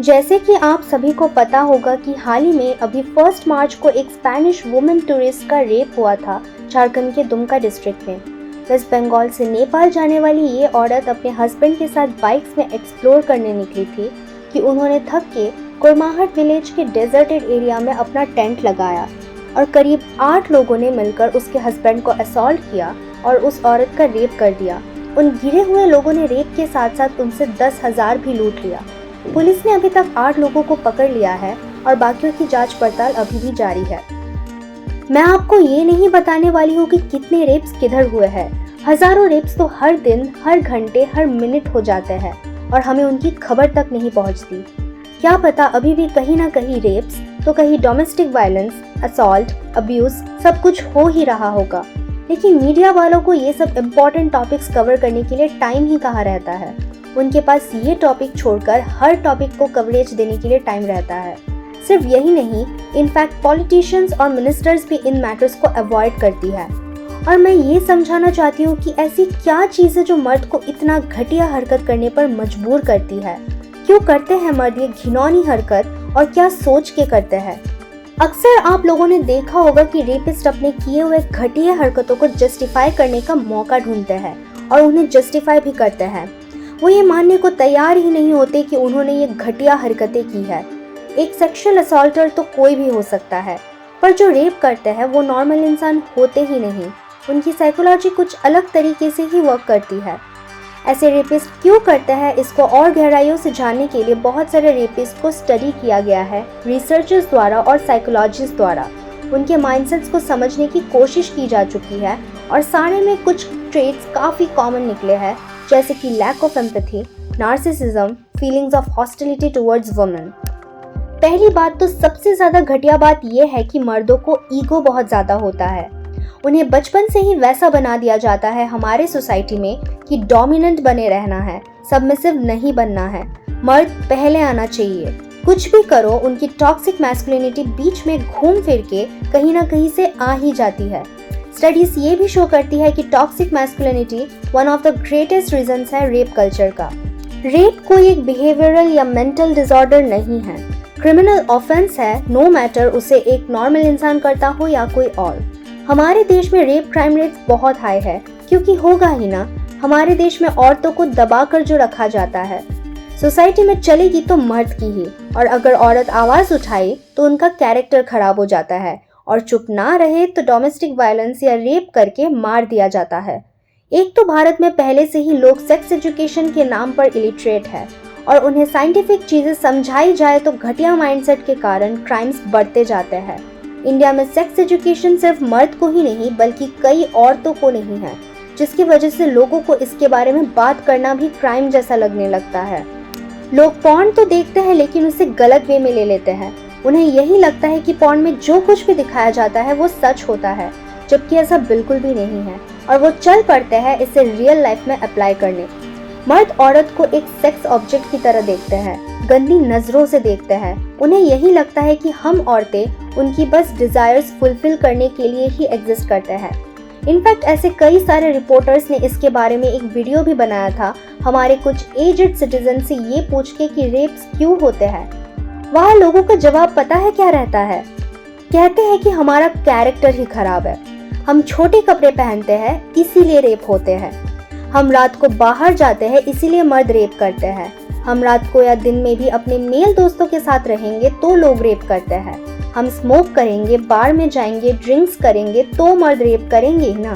जैसे कि आप सभी को पता होगा कि हाल ही में अभी 1 मार्च को एक स्पेनिश वुमेन टूरिस्ट का रेप हुआ था झारखंड के दुमका डिस्ट्रिक्ट में। वेस्ट बंगाल से नेपाल जाने वाली ये औरत अपने हस्बैंड के साथ बाइक्स में एक्सप्लोर करने निकली थी कि उन्होंने थक के कुरमाहट विलेज के डेजर्टेड एरिया में अपना टेंट लगाया और करीब 8 लोगों ने मिलकर उसके हस्बैंड को असॉल्ट किया और उस औरत का रेप कर दिया। उन गिरे हुए लोगों ने रेप के साथ साथ उनसे 10,000 भी लूट लिया। पुलिस ने अभी तक 8 लोगों को पकड़ लिया है और बाकियों की जांच पड़ताल अभी भी जारी है। मैं आपको ये नहीं बताने वाली हूँ कि कितने रेप्स किधर हुए हैं। हजारों रेप्स तो हर दिन, हर घंटे, हर मिनट हो जाते हैं और हमें उनकी खबर तक नहीं पहुँचती। क्या पता अभी भी कहीं ना कहीं रेप्स तो कहीं डोमेस्टिक वायलेंस, असॉल्ट, अब्यूज सब कुछ हो ही रहा होगा। लेकिन मीडिया वालों को ये सब इम्पोर्टेंट टॉपिक्स कवर करने के लिए टाइम ही कहाँ रहता है। उनके पास ये टॉपिक छोड़कर हर टॉपिक को कवरेज देने के लिए टाइम रहता है। सिर्फ यही नहीं, इनफैक्ट पॉलिटिशियंस और मिनिस्टर्स भी इन मैटर्स को अवॉइड करती है। और मैं ये समझाना चाहती हूँ कि ऐसी क्या चीज़ है जो मर्द को इतना घटिया हरकत करने पर मजबूर करती है। क्यों करते हैं मर्द ये घिनौनी हरकत और क्या सोच के करते हैं। अक्सर आप लोगों ने देखा होगा कि रेपिस्ट अपने किए हुए घटिया हरकतों को जस्टिफाई करने का मौका ढूंढते हैं और उन्हें जस्टिफाई भी करते हैं। वो ये मानने को तैयार ही नहीं होते कि उन्होंने ये घटिया हरकतें की है। एक सेक्सुअल असॉल्टर तो कोई भी हो सकता है, पर जो रेप करते हैं वो नॉर्मल इंसान होते ही नहीं। उनकी साइकोलॉजी कुछ अलग तरीके से ही वर्क करती है। ऐसे रेपिस्ट क्यों करते हैं, इसको और गहराइयों से जानने के लिए बहुत सारे रेपिस्ट को स्टडी किया गया है रिसर्चर्स द्वारा और साइकोलॉजिस्ट द्वारा। उनके माइंडसेट्स को समझने की कोशिश की जा चुकी है और सारे में कुछ ट्रेट्स काफ़ी कॉमन निकले हैं, जैसे कि lack of empathy, narcissism, feelings of hostility towards women. पहली बात तो सबसे ज़्यादा घटिया बात यह है कि मर्दों को ईगो बहुत ज़्यादा होता है। उन्हें बचपन से ही वैसा बना दिया जाता है हमारे सोसाइटी में कि डोमिनेंट बने रहना है, सबमिसिव नहीं बनना है, मर्द पहले आना चाहिए। कुछ भी करो, उनकी टॉक्सिक मैस्कुलिनिटी बीच में घूम फिर के कहीं ना कहीं से आ ही जाती है। स्टडीज ये भी शो करती है कि toxic masculinity one of the greatest reasons है रेप कल्चर का। रेप कोई एक बिहेवियरल या मेंटल डिसऑर्डर नहीं है, क्रिमिनल ऑफेंस है, नो मैटर उसे एक नॉर्मल इंसान करता हो या कोई और। हमारे देश में रेप क्राइम रेट बहुत हाई है, क्योंकि होगा ही ना। हमारे देश में औरतों को दबाकर जो रखा जाता है, सोसाइटी में चलेगी तो मर्द की ही, और अगर औरत आवाज उठाई तो उनका कैरेक्टर खराब हो जाता है और चुप ना रहे तो डोमेस्टिक वायलेंस या रेप करके मार दिया जाता है। एक तो भारत में पहले से ही लोग सेक्स एजुकेशन के नाम पर इलिटरेट है और उन्हें साइंटिफिक चीजें समझाई जाए तो घटिया माइंडसेट के कारण क्राइम्स बढ़ते जाते हैं। इंडिया में सेक्स एजुकेशन सिर्फ मर्द को ही नहीं बल्कि कई औरतों को नहीं है, जिसकी वजह से लोगों को इसके बारे में बात करना भी क्राइम जैसा लगने लगता है। लोग पॉर्न तो देखते हैं लेकिन उसे गलत वे में ले लेते हैं। उन्हें यही लगता है कि पॉर्न में जो कुछ भी दिखाया जाता है वो सच होता है, जबकि ऐसा बिल्कुल भी नहीं है और वो चल पड़ते हैं इसे रियल लाइफ में अप्लाई करने। मर्द औरत को एक सेक्स ऑब्जेक्ट की तरह देखते हैं, गंदी नजरों से देखते हैं। उन्हें यही लगता है कि हम औरतें उनकी बस डिजायर्स फुलफिल करने के लिए ही एग्जिस्ट करते हैं। इनफैक्ट ऐसे कई सारे रिपोर्टर्स ने इसके बारे में एक वीडियो भी बनाया था हमारे कुछ एज्ड सिटीजन से ये पूछ के कि रेप्स क्यों होते हैं। वहाँ लोगों का जवाब पता है क्या रहता है? कहते हैं कि हमारा कैरेक्टर ही खराब है, हम छोटे कपड़े पहनते हैं इसीलिए रेप होते हैं, हम रात को बाहर जाते हैं इसीलिए मर्द रेप करते हैं, हम रात को या दिन में भी अपने मेल दोस्तों के साथ रहेंगे तो लोग रेप करते हैं, हम स्मोक करेंगे, बार में जाएंगे, ड्रिंक्स करेंगे तो मर्द रेप करेंगे ही ना।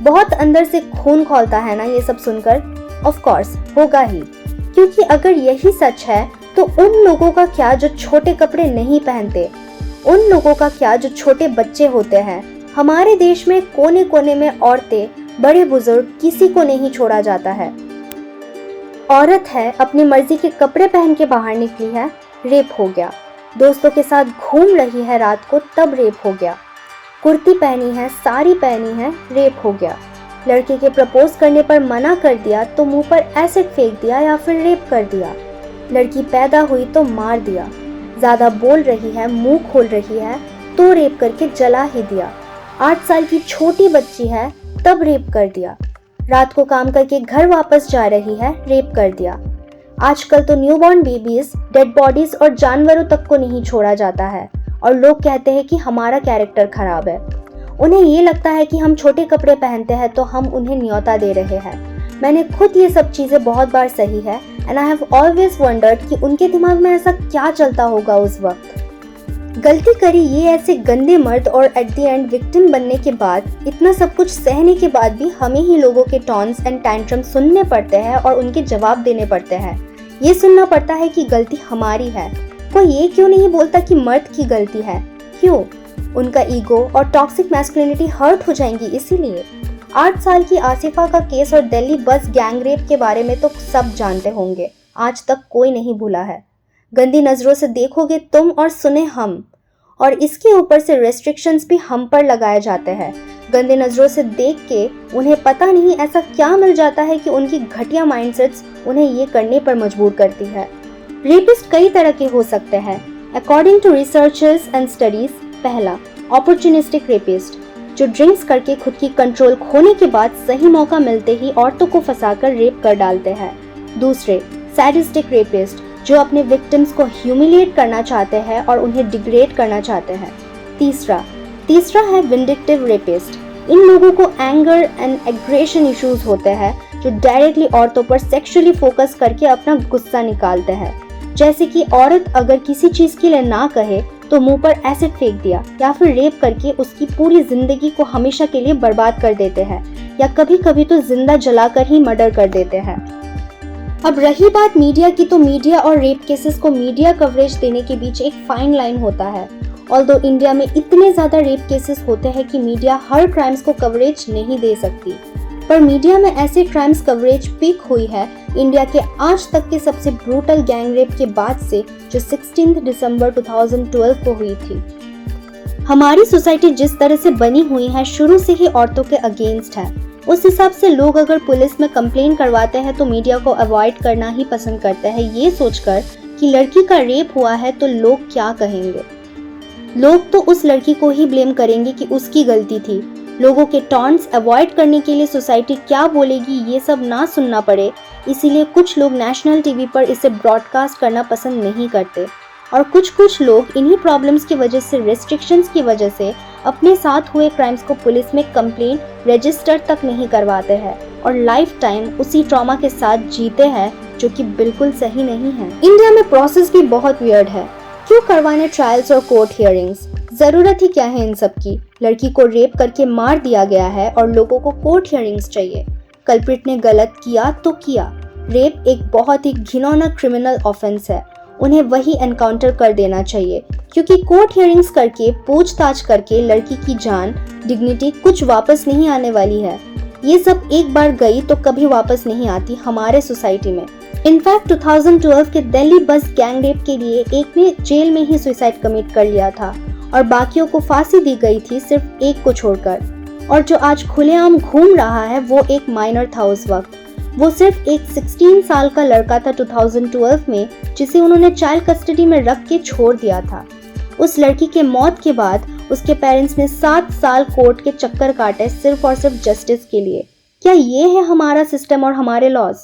बहुत अंदर से खून खौलता है ना ये सब सुनकर। ऑफ कोर्स होगा ही, क्योंकि अगर यही सच है तो उन लोगों का क्या जो छोटे कपड़े नहीं पहनते, उन लोगों का क्या जो छोटे बच्चे होते हैं। हमारे देश में कोने कोने में औरतें, बड़े बुजुर्ग, किसी को नहीं छोड़ा जाता है। औरत है, अपनी मर्जी के कपड़े पहन के बाहर निकली है, रेप हो गया। दोस्तों के साथ घूम रही है रात को, तब रेप हो गया। कुर्ती पहनी है, साड़ी पहनी है, रेप हो गया। लड़के के प्रपोज करने पर मना कर दिया तो मुंह पर एसिड फेंक दिया या फिर रेप कर दिया। लड़की पैदा हुई तो मार दिया। ज्यादा बोल रही है, मुंह खोल रही है तो रेप करके जला ही दिया। 8 साल की छोटी बच्ची है तब रेप कर दिया। रात को काम करके घर वापस जा रही है, रेप कर दिया। आजकल तो न्यूबॉर्न बेबीज, डेड बॉडीज और जानवरों तक को नहीं छोड़ा जाता है और लोग कहते हैं कि हमारा कैरेक्टर खराब है। उन्हें ये लगता है कि हम छोटे कपड़े पहनते हैं तो हम उन्हें न्योता दे रहे हैं। मैंने खुद ये सब चीज़ें बहुत बार सही है and I have always wandered कि उनके दिमाग में ऐसा क्या चलता होगा उस वक्त। गलती करी ये ऐसे गंदे मर्द और एट द एंड विक्टिम बनने के बाद, इतना सब कुछ सहने के बाद भी हमें ही लोगों के टॉन्स एंड टैंट्रम सुनने पड़ते हैं और उनके जवाब देने पड़ते हैं। ये सुनना पड़ता है कि गलती हमारी है। कोई ये क्यों नहीं बोलता कि मर्द की गलती है? क्यों? उनका ईगो और टॉक्सिक मैस्कुलिनिटी हर्ट हो जाएंगी इसीलिए। 8 साल की आसिफा का केस और दिल्ली बस गैंग रेप के बारे में तो सब जानते होंगे, आज तक कोई नहीं भूला है। गंदी नज़रों से देखोगे तुम और सुने हम, और इसके ऊपर से रेस्ट्रिक्शंस भी हम पर लगाए जाते हैं। गंदी नज़रों से देख के उन्हें पता नहीं ऐसा क्या मिल जाता है कि उनकी घटिया माइंडसेट्स उन्हें ये करने पर मजबूर करती है। रेपिस्ट कई तरह के हो सकते हैं according to researchers and studies. पहला, अपॉर्चुनिस्टिक रेपिस्ट, जो ड्रिंक्स करके खुद की कंट्रोल खोने के बाद सही मौका मिलते ही औरतों को फंसाकर रेप कर डालते हैं। दूसरे, सैडिस्टिक रेपिस्ट, जो अपने विक्टिम्स को ह्यूमिलिएट करना चाहते हैं और उन्हें डिग्रेड करना चाहते हैं। तीसरा है विंडिक्टिव रेपिस्ट। इन लोगों को एंगर एंड एग्रेशन इश्यूज होते हैं जो डायरेक्टली औरतों पर सेक्सुअली फोकस करके अपना गुस्सा निकालते हैं। जैसे कि औरत अगर किसी चीज के लिए ना कहे तो मुंह पर एसिड फेंक दिया, या फिर रेप करके उसकी पूरी जिंदगी को हमेशा के लिए बर्बाद कर देते हैं, या कभी कभी तो जिंदा जलाकर ही मर्डर कर देते हैं। अब रही बात मीडिया की, तो मीडिया और रेप केसेस को मीडिया कवरेज देने के बीच एक फाइन लाइन होता है। ऑल्दो इंडिया में इतने ज़्यादा रेप केसेस होते हैं कि मीडिया हर क्राइम्स को कवरेज नहीं दे सकती, पर मीडिया में ऐसे क्राइम्स कवरेज पीक हुई है इंडिया के आज तक के सबसे ब्रूटल गैंग रेप के बाद से, जो 16 दिसंबर 2012 को हुई थी। हमारी सोसाइटी जिस तरह से बनी हुई है शुरू से ही औरतों के अगेंस्ट है। उस हिसाब से लोग अगर पुलिस में कंप्लेन करवाते हैं तो मीडिया को अवॉइड करना ही पसंद करते हैं, ये सोचकर कि लड़की का रेप हुआ है तो लोग क्या कहेंगे। लोग तो उस लड़की को ही ब्लेम करेंगे कि उसकी गलती थी। लोगों के टॉन्ट्स अवॉइड करने के लिए सोसाइटी क्या बोलेगी ये सब ना सुनना पड़े, इसीलिए कुछ लोग नेशनल टीवी पर इसे ब्रॉडकास्ट करना पसंद नहीं करते, और कुछ लोग इन्हीं प्रॉब्लम्स की वजह से, रेस्ट्रिक्शंस की वजह से अपने साथ हुए क्राइम्स को पुलिस में कंप्लेन रजिस्टर तक नहीं करवाते हैं और लाइफ टाइम उसी ट्रॉमा के साथ जीते हैं, जो कि बिल्कुल सही नहीं है। इंडिया में प्रोसेस भी बहुत वियर्ड है। क्यों करवाने ट्रायल्स और कोर्ट हियरिंग्स? जरूरत ही क्या है इन सब की? लड़की को रेप करके मार दिया गया है और लोगों को कोर्ट हियरिंग्स चाहिए। कल्प्रिट ने गलत किया तो किया। रेप एक बहुत ही घिनौना क्रिमिनल ऑफेंस है, उन्हें वही एनकाउंटर कर देना चाहिए, क्योंकि कोर्ट हियरिंग्स करके, पूछताछ करके लड़की की जान, डिग्निटी कुछ वापस नहीं आने वाली है। ये सब एक बार गई तो कभी वापस नहीं आती हमारे सोसाइटी में। इनफैक्ट 2012 के दिल्ली बस गैंग रेप के लिए एक ने जेल में ही सुसाइड कमिट कर लिया था और बाकियों को फांसी दी गई थी, सिर्फ एक को छोड़कर। और जो आज खुलेआम घूम रहा है वो एक माइनर था उस वक्त। वो सिर्फ एक 16 साल का लड़का था 2012 में, जिसे उन्होंने चाइल्ड कस्टडी में रख के छोड़ दिया था। उस लड़की के मौत के बाद उसके पेरेंट्स ने 7 साल कोर्ट के चक्कर काटे सिर्फ और सिर्फ जस्टिस के लिए। क्या ये है हमारा सिस्टम और हमारे लॉज?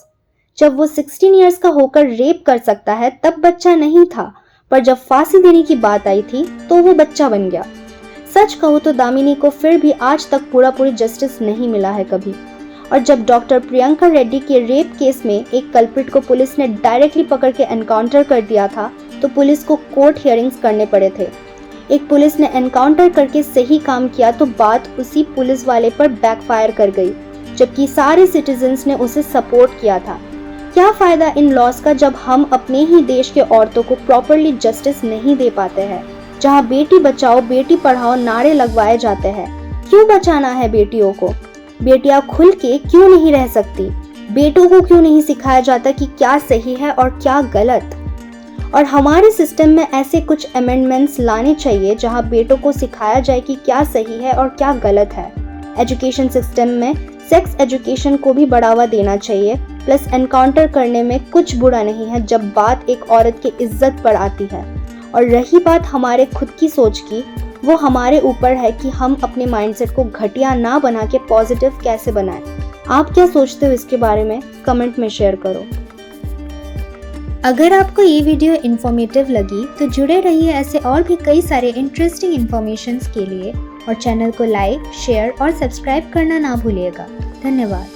जब वो 16 इयर्स का होकर रेप कर सकता है तब बच्चा नहीं था, पर जब फांसी देने की बात आई थी तो वो बच्चा बन गया। सच कहूँ तो दामिनी को फिर भी आज तक पूरी जस्टिस नहीं मिला है कभी। और जब डॉक्टर प्रियंका रेड्डी के रेप केस में एक कल्प्रिट को पुलिस ने डायरेक्टली पकड़ के एनकाउंटर कर दिया था, तो पुलिस को कोर्ट हियरिंग्स करने पड़े थे। एक पुलिस ने एनकाउंटर करके सही काम किया तो बात उसी पुलिस वाले पर बैकफायर कर गई, जबकि सारे सिटीजन्स ने उसे सपोर्ट किया था। क्या फायदा इन लॉस का जब हम अपने ही देश के औरतों को प्रॉपरली जस्टिस नहीं दे पाते हैं, जहां बेटी बचाओ बेटी पढ़ाओ नारे लगवाए जाते हैं। क्यों बचाना है बेटियों को? बेटियां खुल के क्यों नहीं रह सकती? बेटों को क्यों नहीं सिखाया जाता कि क्या सही है और क्या गलत? और हमारे सिस्टम में ऐसे कुछ अमेंडमेंट्स लाने चाहिए जहां बेटों को सिखाया जाए कि क्या सही है और क्या गलत है। एजुकेशन सिस्टम में सेक्स एजुकेशन को भी बढ़ावा देना चाहिए। प्लस एनकाउंटर करने में कुछ बुरा नहीं है जब बात एक औरत की इज्जत पर आती है। और रही बात हमारे खुद की सोच की, वो हमारे ऊपर है कि हम अपने माइंडसेट को घटिया ना बना के पॉजिटिव कैसे बनाएं। आप क्या सोचते हो इसके बारे में? कमेंट में शेयर करो। अगर आपको ये वीडियो इन्फॉर्मेटिव लगी तो जुड़े रहिए ऐसे और भी कई सारे इंटरेस्टिंग इन्फॉर्मेशंस के लिए और चैनल को लाइक, शेयर और सब्सक्राइब करना ना भूलिएगा। धन्यवाद।